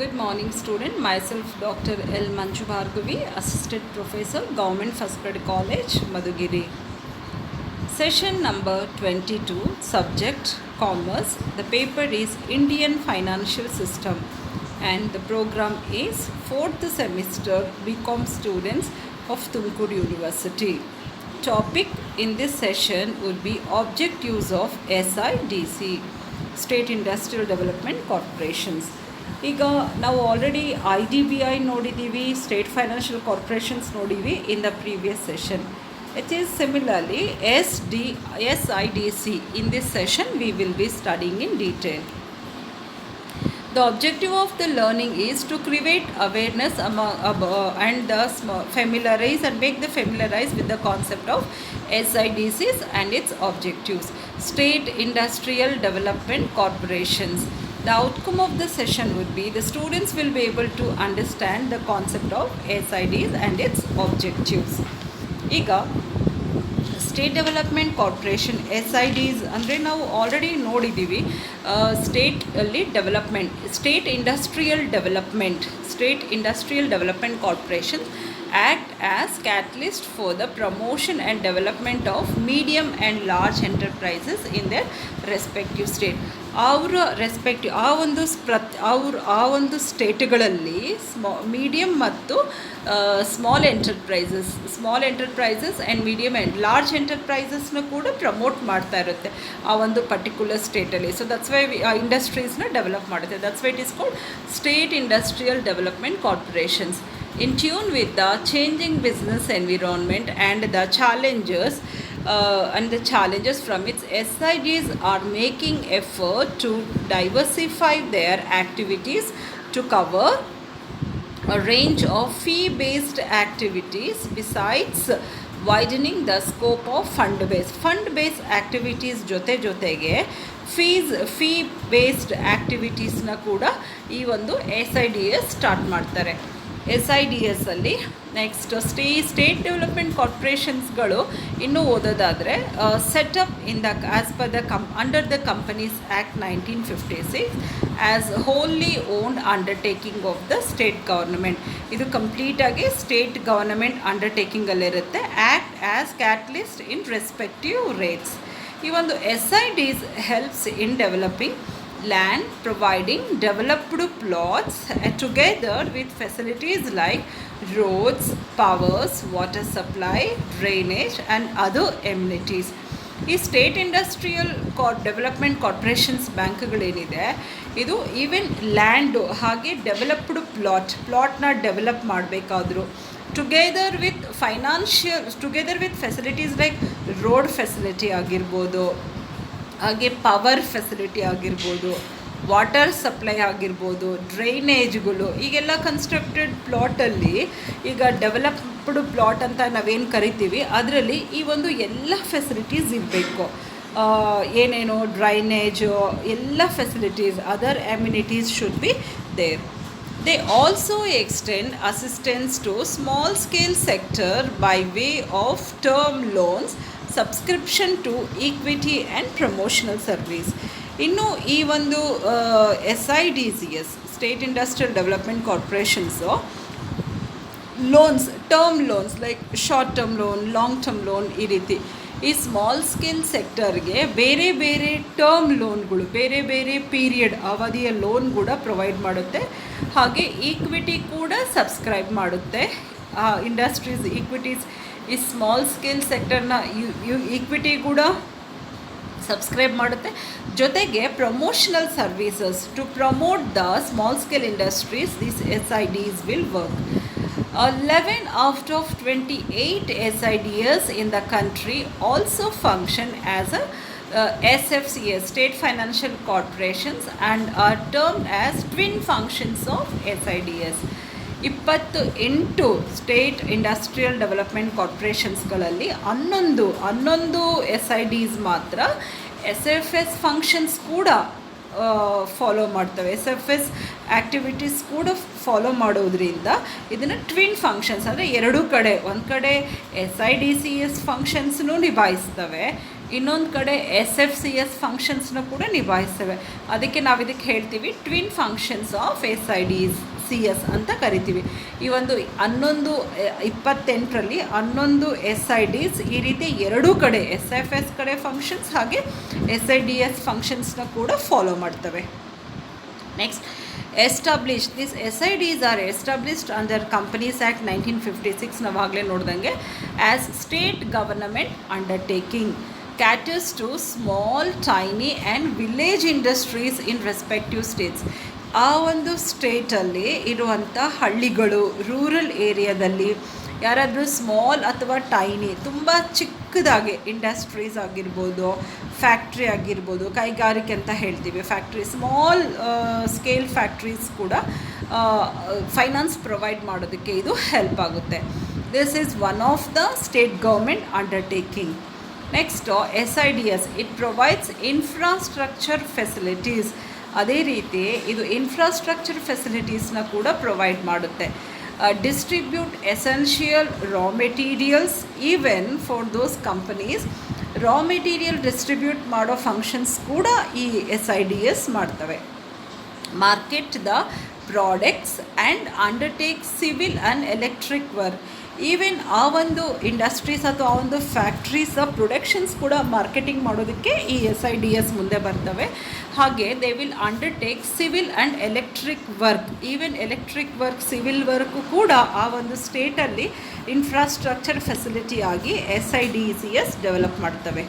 Good morning, student. Myself, Dr. L. Manju Bhargavi, Assistant Professor, Government First Grade College, Madhugiri. Session number 22, subject Commerce. The paper is Indian Financial System, and the program is 4th semester BCom students of Tumkur University. Topic in this session would be objectives of SIDC, State Industrial Development Corporations. ಈಗ ನಾವು already IDBI ನೋಡಿದ್ದೀವಿ, state financial corporations ನೋಡಿವಿ in the previous session. It is similarly SIDC. In this session we will be studying in detail. The objective of the learning is to create awareness and familiarize and make the familiarize with the concept of SIDCs and its objectives. State Industrial Development Corporations. The outcome of the session would be the students will be able to understand the concept of SIDs and its objectives. ಈಗ state development corporation SIDs ಅಂದರೆ ನಾವು already ನೋಡಿದ್ದೀವಿ. ಸ್ಟೇಟಲ್ಲಿ development, state industrial development corporation act as catalyst for the promotion and development of medium and large enterprises in their respective state. ಅವರ respective ಆ ಒಂದು ಸ್ಟೇಟ್ಗಳಲ್ಲಿ medium ಮತ್ತು small enterprises and medium and large ಎಂಟರ್ಪ್ರೈಸಸ್ನ ಕೂಡ promote ಮಾಡ್ತಾ ಇರುತ್ತೆ ಆ ಒಂದು ಪರ್ಟಿಕ್ಯುಲರ್ ಸ್ಟೇಟಲ್ಲಿ. ಸೊ ದಟ್ಸ್ ವೈ ಇಂಡಸ್ಟ್ರೀಸ್ನ ಡೆವಲಪ್ ಮಾಡುತ್ತೆ. That's why it is called state industrial development corporations. In tune with the changing business environment and the challenges from its SIDs are making effort to diversify their activities to cover a range of fee-based activities besides widening the scope of fund-based activities ಜೊತೆಗೆ fee-based activitiesನ ಕೂಡ ಈ ಒಂದು SIDs start ಮಾಡ್ತಾರೆ. SIDS ಅಲ್ಲಿ next state development ಕಾರ್ಪೊರೇಷನ್ಸ್ಗಳು ಇನ್ನೂ ಓದೋದಾದರೆ set up in the as per the under the companies act 1956 as wholly owned undertaking of the state government. ಇದು ಕಂಪ್ಲೀಟಾಗಿ ಸ್ಟೇಟ್ ಗವರ್ನಮೆಂಟ್ ಅಂಡರ್ಟೇಕಿಂಗಲ್ಲಿರುತ್ತೆ. Act as catalyst in respective rates. ಈ ಒಂದು SIDs helps in developing land, providing developed plots together with facilities like roads, powers, water supply, drainage and other amenities. ಈ state industrial development corporations ಬ್ಯಾಂಕ್ಗಳೇನಿದೆ ಇದು even land ಹಾಗೆ developed ಪ್ಲಾಟ್ನ develop ಮಾಡಬೇಕಾದ್ರು together with facilities like road facility ಆಗಿರ್ಬೋದು, ಹಾಗೆ power facility ಆಗಿರ್ಬೋದು, water supply ಆಗಿರ್ಬೋದು, ಡ್ರೈನೇಜ್ಗಳು, ಈಗೆಲ್ಲ ಕನ್ಸ್ಟ್ರಕ್ಟೆಡ್ ಪ್ಲಾಟಲ್ಲಿ ಈಗ ಡೆವಲಪ್ಡ್ ಪ್ಲಾಟ್ ಅಂತ ನಾವೇನು ಕರಿತೀವಿ ಅದರಲ್ಲಿ ಈ ಒಂದು ಎಲ್ಲ ಫೆಸಿಲಿಟೀಸ್ ಇರಬೇಕು. ಏನೇನು ಡ್ರೈನೇಜು ಎಲ್ಲ facilities, other amenities should be there. They also extend assistance to small scale sector by way of term loans, subscription to equity and promotional service. ಇನ್ನು ಈ ಒಂದು SIDCs ಸ್ಟೇಟ್ ಇಂಡಸ್ಟ್ರಿಯಲ್ ಡೆವಲಪ್ಮೆಂಟ್ ಕಾರ್ಪೊರೇಷನ್ಸು term loans like short term loan, long term loan, ಈ ರೀತಿ ಈ small scale ಸೆಕ್ಟರ್ಗೆ ಬೇರೆ ಬೇರೆ term ಲೋನ್ಗಳು, ಬೇರೆ ಬೇರೆ ಪೀರಿಯಡ್ ಅವಧಿಯ ಲೋನ್ ಕೂಡ ಪ್ರೊವೈಡ್ ಮಾಡುತ್ತೆ. ಹಾಗೆ ಈಕ್ವಿಟಿ ಕೂಡ ಸಬ್ಸ್ಕ್ರೈಬ್ ಮಾಡುತ್ತೆ. ಇಂಡಸ್ಟ್ರೀಸ್ ಈಕ್ವಿಟೀಸ್, ಈ ಸ್ಮಾಲ್ ಸ್ಕೇಲ್ ಸೆಕ್ಟರ್ನ ಈಕ್ವಿಟಿ ಕೂಡ ಸಬ್ಸ್ಕ್ರೈಬ್ ಮಾಡುತ್ತೆ. ಜೊತೆಗೆ promotional services to promote the small scale industries, this SIDs will work. 11 out of 28 SIDs in the country also function as a SFCS, State Financial Corporations, and are termed as twin functions of SIDs. 28 state industrial development ಕಾರ್ಪೊರೇಷನ್ಸ್ಗಳಲ್ಲಿ 11 SIDs ಮಾತ್ರ SFS functions ಕೂಡ follow ಮಾಡ್ತವೆ. SFS activities ಕೂಡ follow ಮಾಡೋದ್ರಿಂದ ಇದನ್ನು twin functions ಅಂದರೆ ಎರಡೂ ಕಡೆ, ಒಂದು ಕಡೆ SIDCs ಫಂಕ್ಷನ್ಸ್ನೂ ನಿಭಾಯಿಸ್ತವೆ, ಇನ್ನೊಂದು ಕಡೆ SFCS ಫಂಕ್ಷನ್ಸ್ನ ಕೂಡ ನಿಭಾಯಿಸ್ತವೆ. ಅದಕ್ಕೆ ನಾವು ಇದಕ್ಕೆ ಹೇಳ್ತೀವಿ ಟ್ವಿನ್ ಫಂಕ್ಷನ್ಸ್ ಆಫ್ SIDs ಅಂತ ಕರಿತೀವಿ. ಈ ಒಂದು 11-28ರಲ್ಲಿ 11 SIDs ಈ ರೀತಿ ಎರಡೂ ಕಡೆ SFS ಕಡೆ ಫಂಕ್ಷನ್ಸ್ ಹಾಗೆ SIDS ಫಂಕ್ಷನ್ಸ್ನ ಕೂಡ ಫಾಲೋ ಮಾಡ್ತವೆ. Next, established. These SIDs are established under Companies Act 1956 ನಾವಾಗಲೇ ನೋಡ್ದಂಗೆ as state government undertaking, caters to small, tiny and village industries in respective states. ಆ ಒಂದು ಸ್ಟೇಟಲ್ಲಿ ಇರುವಂಥ ಹಳ್ಳಿಗಳು, ರೂರಲ್ ಏರಿಯಾದಲ್ಲಿ ಯಾರಾದರೂ ಸ್ಮಾಲ್ ಅಥವಾ ಟೈನಿ, ತುಂಬ ಚಿಕ್ಕದಾಗಿ ಇಂಡಸ್ಟ್ರೀಸ್ ಆಗಿರ್ಬೋದು, ಫ್ಯಾಕ್ಟ್ರಿ ಆಗಿರ್ಬೋದು, ಕೈಗಾರಿಕೆ ಅಂತ ಹೇಳ್ತೀವಿ, ಫ್ಯಾಕ್ಟ್ರಿ, ಸ್ಮಾಲ್ ಸ್ಕೇಲ್ ಫ್ಯಾಕ್ಟ್ರೀಸ್ ಕೂಡ ಫೈನಾನ್ಸ್ ಪ್ರೊವೈಡ್ ಮಾಡೋದಕ್ಕೆ ಇದು ಹೆಲ್ಪ್ ಆಗುತ್ತೆ. This is one of the state government undertaking. Next SIDS, it provides infrastructure facilities. ಅದೇ ರೀತಿ ಇದು ಇನ್ಫ್ರಾಸ್ಟ್ರಕ್ಚರ್ ಫೆಸಿಲಿಟೀಸ್ನ ಕೂಡ ಪ್ರೊವೈಡ್ ಮಾಡುತ್ತೆ. Distribute essential raw materials even for those companies. Raw material distribute ಮಾಡೋ ಫಂಕ್ಷನ್ಸ್ ಕೂಡ ಈ SIDS ಮಾಡ್ತವೆ. Market the products and undertake civil and electric work. Even ಆ ಒಂದು ಇಂಡಸ್ಟ್ರೀಸ್ ಅಥವಾ ಆ ಒಂದು ಫ್ಯಾಕ್ಟ್ರೀಸ್ ಪ್ರೊಡಕ್ಷನ್ಸ್ ಕೂಡ ಮಾರ್ಕೆಟಿಂಗ್ ಮಾಡೋದಕ್ಕೆ ಈ SIDS ಮುಂದೆ ಬರ್ತವೆ. ಹಾಗೆ they will undertake civil and electric work. Even electric work, civil work ಕೂಡ ಆ ಒಂದು ಸ್ಟೇಟಲ್ಲಿ ಇನ್ಫ್ರಾಸ್ಟ್ರಕ್ಚರ್ ಫೆಸಿಲಿಟಿ ಆಗಿ SIDs ಡೆವಲಪ್ ಮಾಡ್ತವೆ.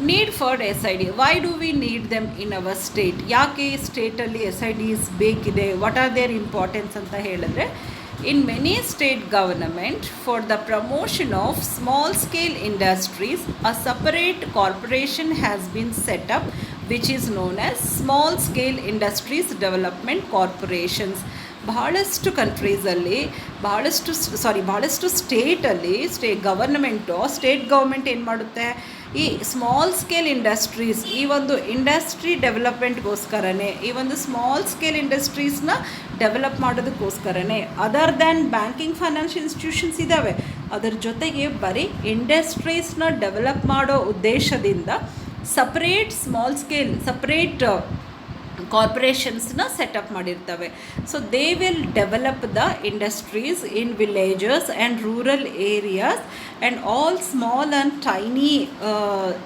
Need for SID. Why do we need them in our state? ಯಾಕೆ ಈ ಸ್ಟೇಟಲ್ಲಿ SIDs ಬೇಕಿದೆ? ವಾಟ್ ಆರ್ ದೇರ್ ಇಂಪಾರ್ಟೆನ್ಸ್ ಅಂತ ಹೇಳಿದ್ರೆ, in many state government, for the promotion of small scale industries, a separate corporation has been set up which is known as small scale industries development corporations. ಬಹಳಷ್ಟು ಕಂಟ್ರೀಸಲ್ಲಿ, ಬಹಳಷ್ಟು ಸ್ಟೇಟಲ್ಲಿ state government ಏನು ಮಾಡುತ್ತೆ, ಈ small scale industries, ಈ ಒಂದು industry ಡೆವಲಪ್ಮೆಂಟ್ಗೋಸ್ಕರನೇ, ಈ ಒಂದು ಸ್ಮಾಲ್ ಸ್ಕೇಲ್ ಇಂಡಸ್ಟ್ರೀಸ್ನ ಡೆವಲಪ್ ಮಾಡೋದಕ್ಕೋಸ್ಕರನೇ, other than banking financial institutions ಇದ್ದಾವೆ, ಅದರ ಜೊತೆಗೆ ಬರೀ ಇಂಡಸ್ಟ್ರೀಸ್ನ ಡೆವಲಪ್ ಮಾಡೋ ಉದ್ದೇಶದಿಂದ ಸಪ್ರೇಟ್ ಕಾರ್ಪೊರೇಷನ್ಸ್ನ ಸೆಟಪ್ ಮಾಡಿರ್ತವೆ. So they will develop the industries in villages and rural areas and all small and tiny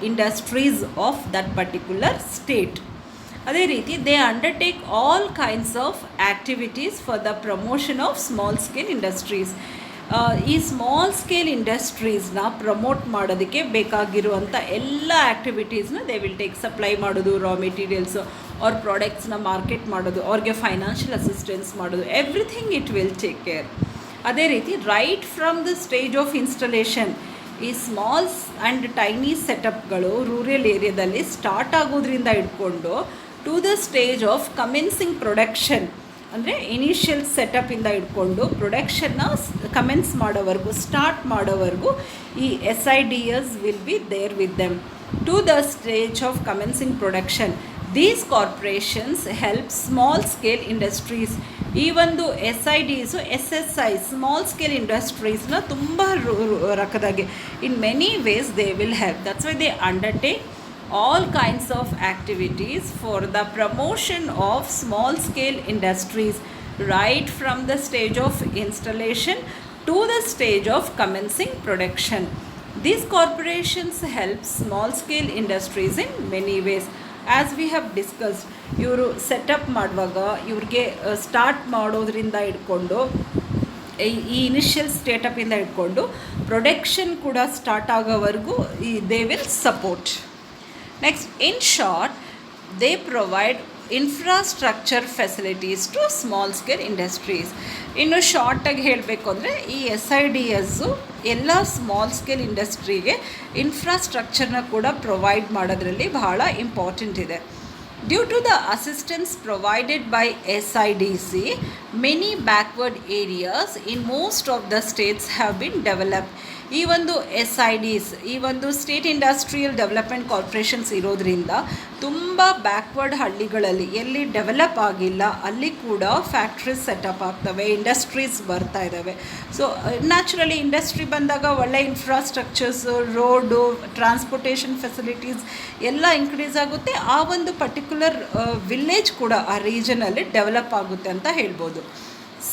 industries of that particular state. ಅದೇ ರೀತಿ they undertake all kinds of activities for the promotion of small scale industries. ಈ small scale ಇಂಡಸ್ಟ್ರೀಸ್ನ promote ಮಾಡೋದಕ್ಕೆ ಬೇಕಾಗಿರುವಂಥ ಎಲ್ಲ ಆ್ಯಕ್ಟಿವಿಟೀಸ್ನ they will take. Supply ಮಾಡೋದು ರಾ materials ಅವ್ರ ಪ್ರಾಡಕ್ಟ್ಸ್ನ market ಮಾಡೋದು, ಅವ್ರಿಗೆ ಫೈನಾನ್ಷಿಯಲ್ ಅಸಿಸ್ಟೆನ್ಸ್ ಮಾಡೋದು, everything it will take care. ಅದೇ ರೀತಿ right from the stage of installation, ಈ ಸ್ಮಾಲ್ಸ್ ಆ್ಯಂಡ್ ಟೈನಿ ಸೆಟಪ್ಗಳು ರೂರಲ್ ಏರಿಯಾದಲ್ಲಿ ಸ್ಟಾರ್ಟ್ ಆಗೋದ್ರಿಂದ ಇಟ್ಕೊಂಡು to the stage of commencing production, ಅಂದರೆ ಇನಿಷಿಯಲ್ ಸೆಟಪಿಂದ ಇಟ್ಕೊಂಡು ಪ್ರೊಡಕ್ಷನ್ನ ಕಮೆನ್ಸ್ ಮಾಡೋವರೆಗೂ, ಸ್ಟಾರ್ಟ್ ಮಾಡೋವರೆಗೂ ಈ SIDs will be there with them. To the stage of commencing production, these corporations help small scale industries. ಈ ಒಂದು SIDs SSI small scale ಇಂಡಸ್ಟ್ರೀಸ್ನ ತುಂಬ ರಕದಾಗಿ in many ways they will help. That's why they undertake all kinds of activities for the promotion of small scale industries right from the stage of installation to the stage of commencing production. These corporations help small scale industries in many ways. As we have discussed, ಇವರು setup ಮಾಡುವಾಗ ಇವ್ರಿಗೆ start ಮಾಡೋದ್ರಿಂದ ಇಟ್ಕೊಂಡು ಈ initial ಸ್ಟೇಟಪಿಂದ ಇಟ್ಕೊಂಡು production ಕೂಡ start ಆಗೋವರೆಗೂ they will support. Next, in short, they provide infrastructure facilities to small scale industries. ಇನ್ನು ಶಾರ್ಟಾಗಿ ಹೇಳಬೇಕು ಅಂದರೆ ಈ SIDs ಎಲ್ಲ ಸ್ಮಾಲ್ ಸ್ಕೇಲ್ ಇಂಡಸ್ಟ್ರಿಗೆ ಇನ್ಫ್ರಾಸ್ಟ್ರಕ್ಚರ್ನ ಕೂಡ ಪ್ರೊವೈಡ್ ಮಾಡೋದ್ರಲ್ಲಿ ಬಹಳ ಇಂಪಾರ್ಟೆಂಟ್ ಇದೆ. Due to the assistance provided by SIDC, many backward areas in most of the states have been developed. ಈ ಒಂದು SIDs, ಈ ಒಂದು ಸ್ಟೇಟ್ ಇಂಡಸ್ಟ್ರಿಯಲ್ ಡೆವಲಪ್ಮೆಂಟ್ ಕಾರ್ಪೊರೇಷನ್ಸ್ ಇರೋದ್ರಿಂದ ತುಂಬ ಬ್ಯಾಕ್ವರ್ಡ್ ಹಳ್ಳಿಗಳಲ್ಲಿ ಎಲ್ಲಿ ಡೆವಲಪ್ ಆಗಿಲ್ಲ ಅಲ್ಲಿ ಕೂಡ ಫ್ಯಾಕ್ಟ್ರೀಸ್ ಸೆಟಪ್ ಆಗ್ತವೆ, ಇಂಡಸ್ಟ್ರೀಸ್ ಬರ್ತಾ ಇದ್ದಾವೆ. ಸೊ ನ್ಯಾಚುರಲಿ ಇಂಡಸ್ಟ್ರಿ ಬಂದಾಗ ಒಳ್ಳೆ ಇನ್ಫ್ರಾಸ್ಟ್ರಕ್ಚರ್ಸು, ರೋಡು, ಟ್ರಾನ್ಸ್ಪೋರ್ಟೇಷನ್ ಫೆಸಿಲಿಟೀಸ್ ಎಲ್ಲ ಇನ್ಕ್ರೀಸ್ ಆಗುತ್ತೆ. ಆ ಒಂದು ಪರ್ಟಿಕ್ಯುಲರ್ ವಿಲೇಜ್ ಕೂಡ ಆ ರೀಜನಲ್ಲಿ ಡೆವಲಪ್ ಆಗುತ್ತೆ ಅಂತ ಹೇಳ್ಬೋದು.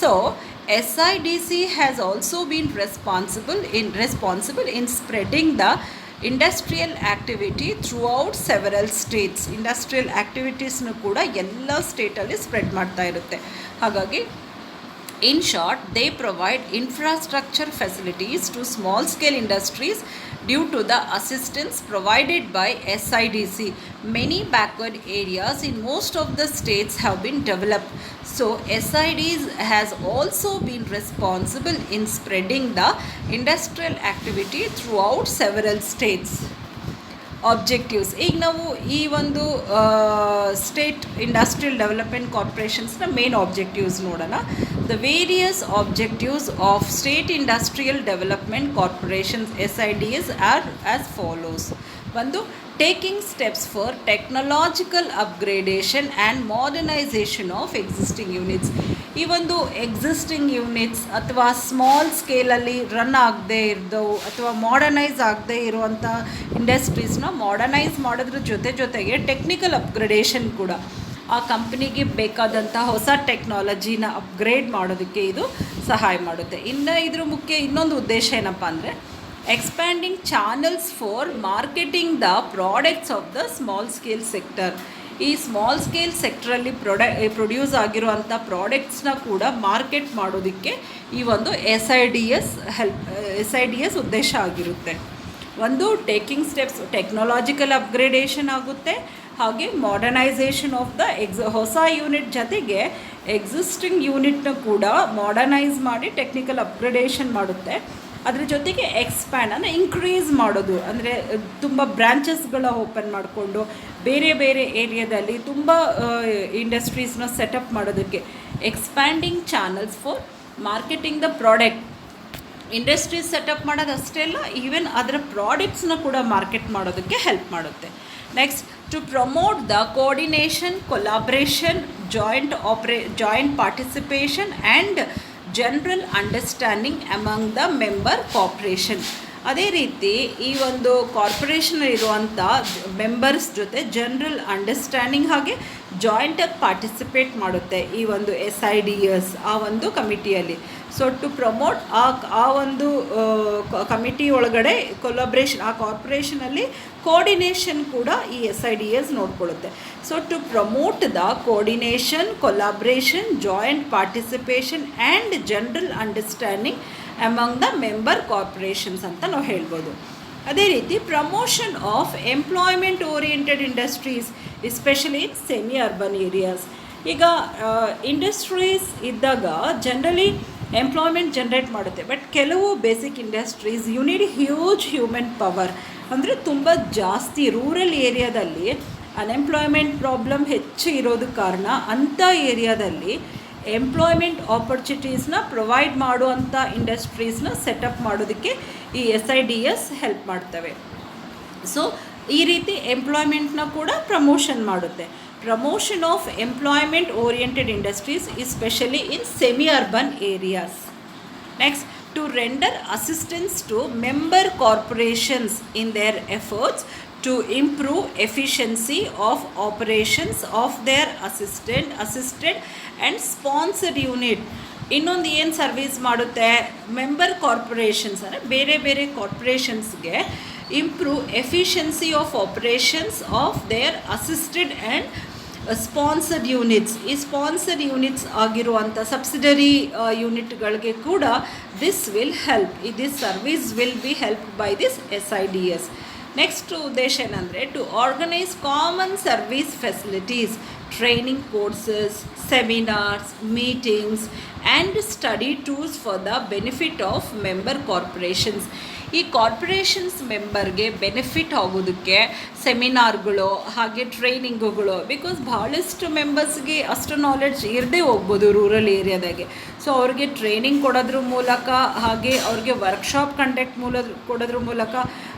So SIDC has also been responsible in spreading the industrial activity throughout several states. Industrial activities nu kuda ella state alli spread ಮಾಡ್ತಾ ಇರುತ್ತೆ. ಹಾಗಾಗಿ in short, they provide infrastructure facilities to small scale industries due to the assistance provided by SIDC. Many backward areas in most of the states have been developed. So SIDs has also been responsible in spreading the industrial activity throughout several states. Objectives, ಈಗ ನಾವು ಈ ಒಂದು state industrial development ಕಾರ್ಪೊರೇಷನ್ಸ್ನ main objectives ನೋಡೋಣ. The various objectives of state industrial development corporations SIDs are as follows. ಒಂದು, taking steps for technological upgradation and modernisation of existing units. ಈ ಒಂದು existing units ಅಥವಾ ಸ್ಮಾಲ್ ಸ್ಕೇಲಲ್ಲಿ ರನ್ ಆಗದೇ ಇರೋದು ಅಥವಾ ಮಾಡರ್ನೈಸ್ ಆಗದೇ ಇರುವಂಥ ಇಂಡಸ್ಟ್ರೀಸ್ನ ಮಾಡರ್ನೈಸ್ ಮಾಡೋದ್ರ ಜೊತೆಗೆ ಟೆಕ್ನಿಕಲ್ ಅಪ್ಗ್ರೇಡೇಷನ್ ಕೂಡ ಆ ಕಂಪ್ನಿಗೆ ಬೇಕಾದಂಥ ಹೊಸ ಟೆಕ್ನಾಲಜಿನ ಅಪ್ಗ್ರೇಡ್ ಮಾಡೋದಕ್ಕೆ ಇದು ಸಹಾಯ ಮಾಡುತ್ತೆ. ಇನ್ನು ಇದ್ರ ಮುಖ್ಯ ಇನ್ನೊಂದು ಉದ್ದೇಶ ಏನಪ್ಪ ಅಂದರೆ expanding channels for marketing the products of the small scale sector. ಈ ಸ್ಮಾಲ್ ಸ್ಕೇಲ್ ಸೆಕ್ಟ್ರಲ್ಲಿ ಪ್ರೊಡ್ಯೂಸ್ ಆಗಿರುವಂಥ ಪ್ರಾಡಕ್ಟ್ಸ್ನ ಕೂಡ ಮಾರ್ಕೆಟ್ ಮಾಡೋದಕ್ಕೆ ಈ ಒಂದು SIDs ಉದ್ದೇಶ ಆಗಿರುತ್ತೆ. ಒಂದು, ಟೇಕಿಂಗ್ ಸ್ಟೆಪ್ಸ್ ಟೆಕ್ನಾಲಜಿಕಲ್ ಅಪ್ಗ್ರೇಡೇಷನ್ ಆಗುತ್ತೆ, ಹಾಗೆ ಮಾಡರ್ನೈಸೇಷನ್ ಆಫ್ ದ ಹೊಸ ಯೂನಿಟ್ ಜೊತೆಗೆ ಎಕ್ಸಿಸ್ಟಿಂಗ್ ಯೂನಿಟ್ನ ಕೂಡ ಮಾಡರ್ನೈಸ್ ಮಾಡಿ ಟೆಕ್ನಿಕಲ್ ಅಪ್ಗ್ರೇಡೇಷನ್ ಮಾಡುತ್ತೆ. ಅದ್ರ ಜೊತೆಗೆ ಎಕ್ಸ್ಪ್ಯಾಂಡ್ ಅಂದರೆ ಇನ್ಕ್ರೀಸ್ ಮಾಡೋದು, ಅಂದರೆ ತುಂಬ ಬ್ರ್ಯಾಂಚಸ್ಗಳ ಓಪನ್ ಮಾಡಿಕೊಂಡು ಬೇರೆ ಬೇರೆ ಏರಿಯಾದಲ್ಲಿ ತುಂಬ ಇಂಡಸ್ಟ್ರೀಸ್ನ ಸೆಟಪ್ ಮಾಡೋದಕ್ಕೆ expanding channels for marketing the product. Industries setup ಮಾಡೋದು ಅಷ್ಟೇ ಅಲ್ಲ, ಈವನ್ ಅದರ ಪ್ರಾಡಕ್ಟ್ಸ್ನ ಕೂಡ ಮಾರ್ಕೆಟ್ ಮಾಡೋದಕ್ಕೆ ಹೆಲ್ಪ್ ಮಾಡುತ್ತೆ. Next, to promote the coordination, collaboration, joint participation and general understanding among the member corporation. ಅದೇ ರೀತಿ ಈ ಒಂದು ಕಾರ್ಪೊರೇಷನ್ ಇರುವಂಥ ಮೆಂಬರ್ಸ್ ಜೊತೆ ಜನರಲ್ ಅಂಡರ್ಸ್ಟ್ಯಾಂಡಿಂಗ್ ಹಾಗೆ ಜಾಯಿಂಟಾಗಿ ಪಾರ್ಟಿಸಿಪೇಟ್ ಮಾಡುತ್ತೆ ಈ ಒಂದು SIDs ಆ ಒಂದು ಕಮಿಟಿಯಲ್ಲಿ. ಸೊ ಟು ಪ್ರಮೋಟ್ ಆ ಒಂದು ಕಮಿಟಿ ಒಳಗಡೆ ಕೊಲಾಬ್ರೇಷನ್, ಆ ಕಾರ್ಪೊರೇಷನಲ್ಲಿ ಕೋಆರ್ಡಿನೇಷನ್ ಕೂಡ ಈ SIDs ನೋಡ್ಕೊಳ್ಳುತ್ತೆ. So to promote the coordination, collaboration, joint participation and general understanding among the member corporations ಅಂತ ನಾವು ಹೇಳ್ಬೋದು. ಅದೇ ರೀತಿ promotion of employment oriented industries especially in semi urban areas. ಈಗ ಇಂಡಸ್ಟ್ರೀಸ್ ಇದ್ದಾಗ ಜನರಲಿ ಎಂಪ್ಲಾಯ್ಮೆಂಟ್ ಜನ್ರೇಟ್ ಮಾಡುತ್ತೆ, ಬಟ್ ಕೆಲವು basic industries you need huge human power, ಅಂದರೆ ತುಂಬ ಜಾಸ್ತಿ ರೂರಲ್ ಏರಿಯಾದಲ್ಲಿ ಅನ್ಎಂಪ್ಲಾಯ್ಮೆಂಟ್ ಪ್ರಾಬ್ಲಮ್ ಹೆಚ್ಚು ಇರೋದಕ್ಕೆ ಕಾರಣ ಅಂಥ ಏರಿಯಾದಲ್ಲಿ ಎಂಪ್ಲಾಯ್ಮೆಂಟ್ ಆಪರ್ಚುನಿಟೀಸ್ನ ಪ್ರೊವೈಡ್ ಮಾಡುವಂಥ ಇಂಡಸ್ಟ್ರೀಸ್ನ ಸೆಟಪ್ ಮಾಡೋದಕ್ಕೆ ಈ SIDs ಹೆಲ್ಪ್ ಮಾಡ್ತವೆ. ಸೊ ಈ ರೀತಿ ಎಂಪ್ಲಾಯ್ಮೆಂಟ್ನ ಕೂಡ ಪ್ರಮೋಷನ್ ಮಾಡುತ್ತೆ. Promotion of employment oriented industries especially in semi urban areas. Next, to render assistance to member corporations in their efforts to improve efficiency of operations of their assisted and sponsored unit. ಇನ್ನೊಂದು ಏನು service ಮಾಡುತ್ತೆ, member corporations ಅಂದರೆ ಬೇರೆ ಬೇರೆ ಕಾರ್ಪೊರೇಷನ್ಸ್ಗೆ improve efficiency of operations of their assisted and sponsored units. ಈ sponsored units ಆಗಿರುವಂಥ subsidiary ಯೂನಿಟ್ಗಳಿಗೆ ಕೂಡ this service will be help by this SIDs. Next ಉದ್ದೇಶ ಏನಂದರೆ to organise common service facilities, training courses, seminars, meetings and study tours for the benefit of member corporations. ಈ corporations ಮೆಂಬರ್ಗೆ benefit ಆಗೋದಕ್ಕೆ ಸೆಮಿನಾರ್ಗಳು ಹಾಗೆ ಟ್ರೈನಿಂಗುಗಳು, ಬಿಕಾಸ್ ಭಾಳಷ್ಟು ಮೆಂಬರ್ಸ್ಗೆ ಅಷ್ಟು ನಾಲೆಡ್ಜ್ ಇರದೇ ಹೋಗ್ಬೋದು ರೂರಲ್ ಏರಿಯಾದಾಗೆ. ಸೊ ಅವ್ರಿಗೆ ಟ್ರೈನಿಂಗ್ ಕೊಡೋದ್ರ ಮೂಲಕ, ಹಾಗೆ ಅವ್ರಿಗೆ ವರ್ಕ್ಶಾಪ್ ಕಂಡಕ್ಟ್ ಕೊಡೋದ್ರ ಮೂಲಕ,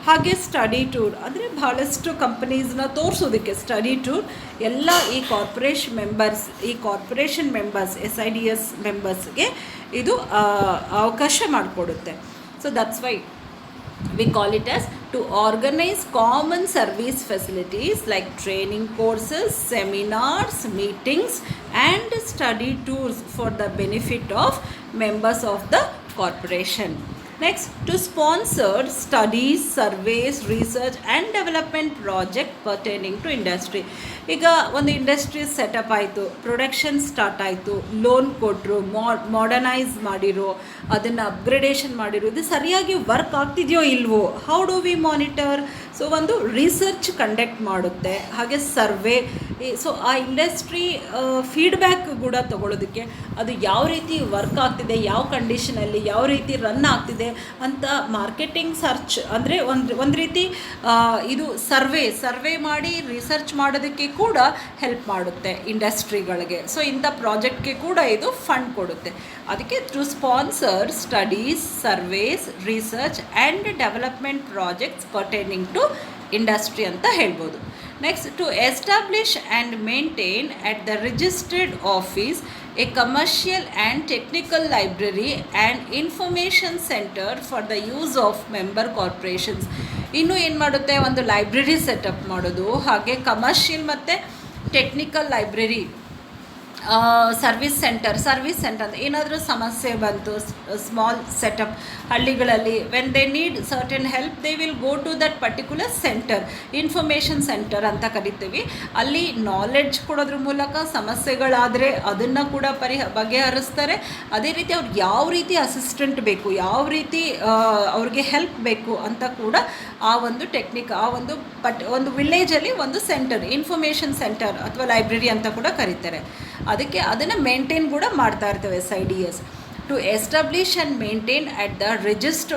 ಹಾಗೆ ಸ್ಟಡಿ ಟೂರ್ ಅಂದರೆ ಭಾಳಷ್ಟು ಕಂಪನೀಸ್ನ ತೋರಿಸೋದಕ್ಕೆ ಸ್ಟಡಿ ಟೂರ್ ಎಲ್ಲ ಈ ಕಾರ್ಪೊರೇಷನ್ ಮೆಂಬರ್ಸ್ SIDS ಮೆಂಬರ್ಸ್ಗೆ ಇದು ಅವಕಾಶ ಮಾಡಿಕೊಡುತ್ತೆ. So that's Y we call it as to organize common service facilities like training courses, seminars, meetings and study tours for the benefit of members of the corporation. Next, to sponsor studies, surveys, research and development project pertaining to industry. ಈಗ ಒಂದು industry setup ಆಯಿತು, production start ಆಯಿತು, loan ಕೊಟ್ಟರು, modernise ಮಾಡಿರೋ, ಅದನ್ನು upgradation ಮಾಡಿರೋ, ಇದು ಸರಿಯಾಗಿ ವರ್ಕ್ ಆಗ್ತಿದೆಯೋ ಇಲ್ವೋ, how do we monitor? So ಒಂದು ರಿಸರ್ಚ್ ಕಂಡಕ್ಟ್ ಮಾಡುತ್ತೆ, ಹಾಗೆ ಸರ್ವೆ. ಸೊ ಆ ಇಂಡಸ್ಟ್ರಿ ಫೀಡ್ಬ್ಯಾಕ್ ಕೂಡ ತೊಗೊಳೋದಕ್ಕೆ ಅದು ಯಾವ ರೀತಿ ವರ್ಕ್ ಆಗ್ತಿದೆ, ಯಾವ ಕಂಡೀಷನಲ್ಲಿ ಯಾವ ರೀತಿ ರನ್ ಆಗ್ತಿದೆ ಅಂತ ಮಾರ್ಕೆಟಿಂಗ್ ಸರ್ಚ್ ಅಂದರೆ ಒಂದು ರೀತಿ ಇದು ಸರ್ವೆ ಮಾಡಿ ರಿಸರ್ಚ್ ಮಾಡೋದಕ್ಕೆ ಕೂಡ ಹೆಲ್ಪ್ ಮಾಡುತ್ತೆ ಇಂಡಸ್ಟ್ರಿಗಳಿಗೆ. ಸೊ ಇಂಥ ಪ್ರಾಜೆಕ್ಟ್ಗೆ ಕೂಡ ಇದು ಫಂಡ್ ಕೊಡುತ್ತೆ. ಅದಕ್ಕೆ to sponsor studies, surveys, research and development projects pertaining to industry ಅಂತ ಹೇಳ್ಬೋದು. Next, to establish and maintain at the registered office a commercial and technical library and information centre for the use of member corporations. ಇನ್ನೂ ಏನು ಮಾಡುತ್ತೆ, ಒಂದು library setup ಮಾಡೋದು, ಹಾಗೆ commercial ಮತ್ತು technical library, service centre ಅಂತ ಏನಾದರೂ ಸಮಸ್ಯೆ ಬಂತು, ಸ್ಮಾಲ್ ಸೆಟಪ್ ಹಳ್ಳಿಗಳಲ್ಲಿ, when they need certain help they will go to that particular centre, information centre ಅಂತ ಕರಿತೀವಿ. ಅಲ್ಲಿ ನಾಲೆಡ್ಜ್ ಕೊಡೋದ್ರ ಮೂಲಕ ಸಮಸ್ಯೆಗಳಾದರೆ ಅದನ್ನು ಕೂಡ ಬಗೆಹರಿಸ್ತಾರೆ. ಅದೇ ರೀತಿ ಅವ್ರಿಗೆ ಯಾವ ರೀತಿ ಅಸಿಸ್ಟೆಂಟ್ ಬೇಕು, ಯಾವ ರೀತಿ ಅವ್ರಿಗೆ ಹೆಲ್ಪ್ ಬೇಕು ಅಂತ ಕೂಡ ಆ ಒಂದು ಟೆಕ್ನಿಕ್, ಆ ಒಂದು ವಿಲೇಜಲ್ಲಿ ಒಂದು ಸೆಂಟರ್, ಇನ್ಫಾರ್ಮೇಷನ್ ಸೆಂಟರ್ ಅಥವಾ ಲೈಬ್ರರಿ ಅಂತ ಕೂಡ ಕರೀತಾರೆ. ಅದಕ್ಕೆ ಅದನ್ನು ಮೇಂಟೈನ್ ಕೂಡ ಮಾಡ್ತಾ ಇರ್ತೇವೆ SIDS. To establish and maintain at the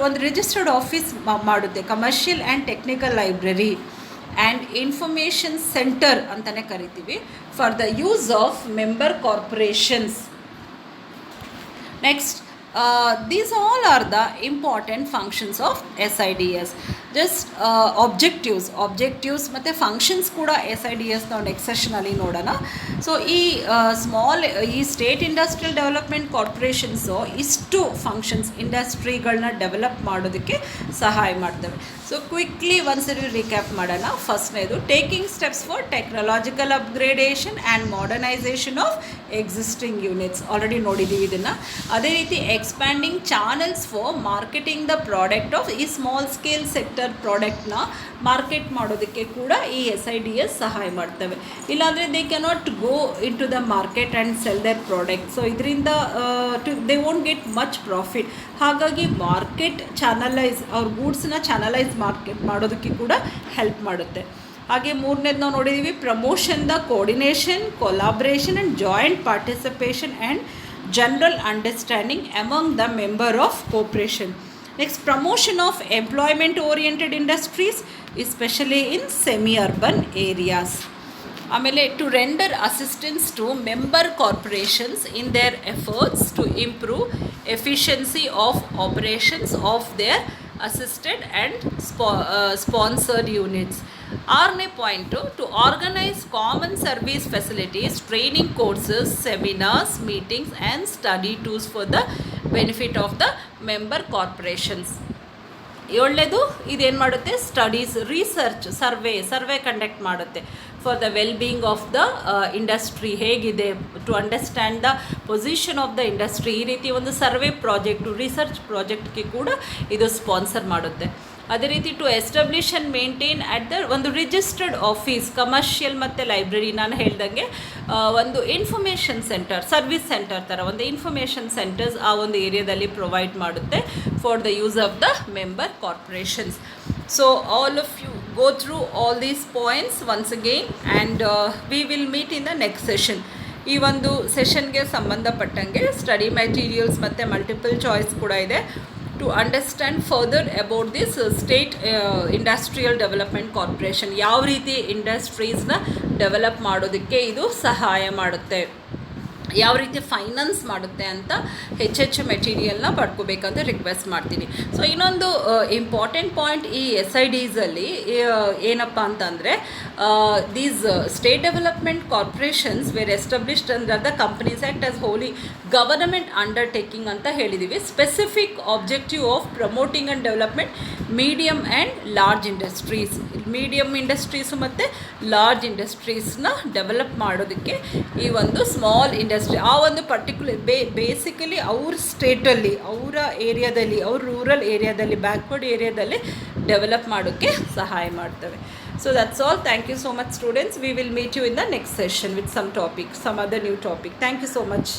ಒಂದು ರಿಜಿಸ್ಟರ್ಡ್ ಆಫೀಸ್ ಮಾಡುತ್ತೆ, commercial and technical library and information centre ಅಂತಲೇ ಕರಿತೀವಿ, for the use of member corporations. Next, these all are the important functions of SIDS. Just objectives ಮತ್ತು functions ಕೂಡ SIDS ನಾವು next ಸೆಷನಲ್ಲಿ ನೋಡೋಣ. So ಈ ಸ್ಟೇಟ್ ಇಂಡಸ್ಟ್ರಿಯಲ್ ಡೆವಲಪ್ಮೆಂಟ್ ಕಾರ್ಪೊರೇಷನ್ಸು ಇಷ್ಟು functions ಇಂಡಸ್ಟ್ರಿಗಳನ್ನ develop ಮಾಡೋದಕ್ಕೆ ಸಹಾಯ ಮಾಡ್ತವೆ. ಸೊ ಕ್ವಿಕ್ಲಿ ಒಂದ್ಸರಿ ರಿಕ್ಯಾಪ್ ಮಾಡೋಣ. ಫಸ್ಟ್ನೇದು, taking steps for technological upgradation and modernisation of existing units, already ನೋಡಿದ್ದೀವಿ ಇದನ್ನು. ಅದೇ ರೀತಿ expanding channels for marketing the product of ಈ ಸ್ಮಾಲ್ ಸ್ಕೇಲ್ ಸೆಕ್ಟರ್ ಪ್ರಾಡಕ್ಟ್ನ ಮಾರ್ಕೆಟ್ ಮಾಡೋದಕ್ಕೆ ಕೂಡ ಈ SIDS ಸಹಾಯ ಮಾಡ್ತವೆ. ಇಲ್ಲಾಂದರೆ they cannot go into the market and sell their product. So ಇದರಿಂದ they won't get much profit. ಹಾಗಾಗಿ ಮಾರ್ಕೆಟ್ ಚಾನಲೈಸ್, ಅವ್ರ ಗೂಡ್ಸ್ನ ಚಾನಲೈಸ್ ಮಾರ್ಕೆಟ್ ಮಾಡೋದಕ್ಕೆ ಕೂಡ ಹೆಲ್ಪ್ ಮಾಡುತ್ತೆ. ಹಾಗೆ ಮೂರನೇದು ನಾವು ನೋಡಿದ್ದೀವಿ, promotion the coordination, collaboration and joint participation and general understanding among the member of corporation. Next, promotion of employment-oriented industries, especially in semi-urban areas. ಆಮೇಲೆ to render assistance to member corporations in their efforts to improve efficiency of operations of their assisted and sponsored units. ಆರನೇ point, to organize common service facilities, training courses, seminars, meetings and study tours for the benefit of the member corporations. ಏಳನೇದು, ಇದೇನು ಮಾಡುತ್ತೆ, studies, research, survey conduct ಮಾಡುತ್ತೆ for the well being of the industry, ಹೇಗಿದೆ, to understand the position of the industry. ಈ ರೀತಿ ಒಂದು survey project, research ಪ್ರಾಜೆಕ್ಟ್ಗೆ ಕೂಡ ಇದು ಸ್ಪಾನ್ಸರ್ ಮಾಡುತ್ತೆ. ಅದೇ ರೀತಿ to establish and maintain at the ಒಂದು ರಿಜಿಸ್ಟರ್ಡ್ ಆಫೀಸ್, ಕಮರ್ಷಿಯಲ್ ಮತ್ತು ಲೈಬ್ರರಿ, ನಾನು ಹೇಳ್ದಂಗೆ ಒಂದು ಇನ್ಫಾರ್ಮೇಷನ್ ಸೆಂಟರ್, ಸರ್ವಿಸ್ ಸೆಂಟರ್ ಥರ ಒಂದು ಇನ್ಫಾರ್ಮೇಷನ್ ಸೆಂಟರ್ಸ್ ಆ ಒಂದು ಏರಿಯಾದಲ್ಲಿ ಪ್ರೊವೈಡ್ ಮಾಡುತ್ತೆ for the use of the member corporations. So all of you go through all these points once again and we will meet in the next session. ಈ ಒಂದು ಸೆಷನ್ಗೆ ಸಂಬಂಧಪಟ್ಟಂಗೆ ಸ್ಟಡಿ ಮೆಟೀರಿಯಲ್ಸ್ ಮತ್ತು multiple choice ಕೂಡ ಇದೆ. To understand further about this state industrial development corporation, ಯಾವ ರೀತಿ ಇಂಡಸ್ಟ್ರೀಸ್ನ develop ಮಾಡೋದಕ್ಕೆ ಇದು ಸಹಾಯ ಮಾಡುತ್ತೆ, ಯಾವ ರೀತಿ ಫೈನಾನ್ಸ್ ಮಾಡುತ್ತೆ ಅಂತ ಹೆಚ್ಚೆಚ್ಚು ಮೆಟೀರಿಯಲ್ನ ಪಡ್ಕೋಬೇಕಂತ ರಿಕ್ವೆಸ್ಟ್ ಮಾಡ್ತೀನಿ. ಸೊ ಇನ್ನೊಂದು ಇಂಪಾರ್ಟೆಂಟ್ ಪಾಯಿಂಟ್ ಈ SIDsಲ್ಲಿ ಏನಪ್ಪ ಅಂತಂದರೆ, these state development corporations were established under the companies act as wholly government undertaking ಅಂತ ಹೇಳಿದ್ದೀವಿ. Specific objective of promoting and development medium and large industries, medium industries ಮತ್ತು ಲಾರ್ಜ್ ಇಂಡಸ್ಟ್ರೀಸ್ನ ಡೆವಲಪ್ ಮಾಡೋದಕ್ಕೆ ಈ ಒಂದು ಸ್ಮಾಲ್ ಇಂಡಸ್ಟ್ರಿ ಆ ಒಂದು ಪರ್ಟಿಕ್ಯುಲರ್ ಬೇಸಿಕಲಿ ಅವ್ರ ಸ್ಟೇಟಲ್ಲಿ, ಅವರ ಏರಿಯಾದಲ್ಲಿ, ಅವ್ರ ರೂರಲ್ ಏರಿಯಾದಲ್ಲಿ, ಬ್ಯಾಕ್ವರ್ಡ್ ಏರಿಯಾದಲ್ಲಿ ಡೆವಲಪ್ ಮಾಡೋಕ್ಕೆ ಸಹಾಯ ಮಾಡ್ತವೆ. So that's all. Thank you so much, students. We will meet you in the next session with some topic, some other new topic. Thank you so much.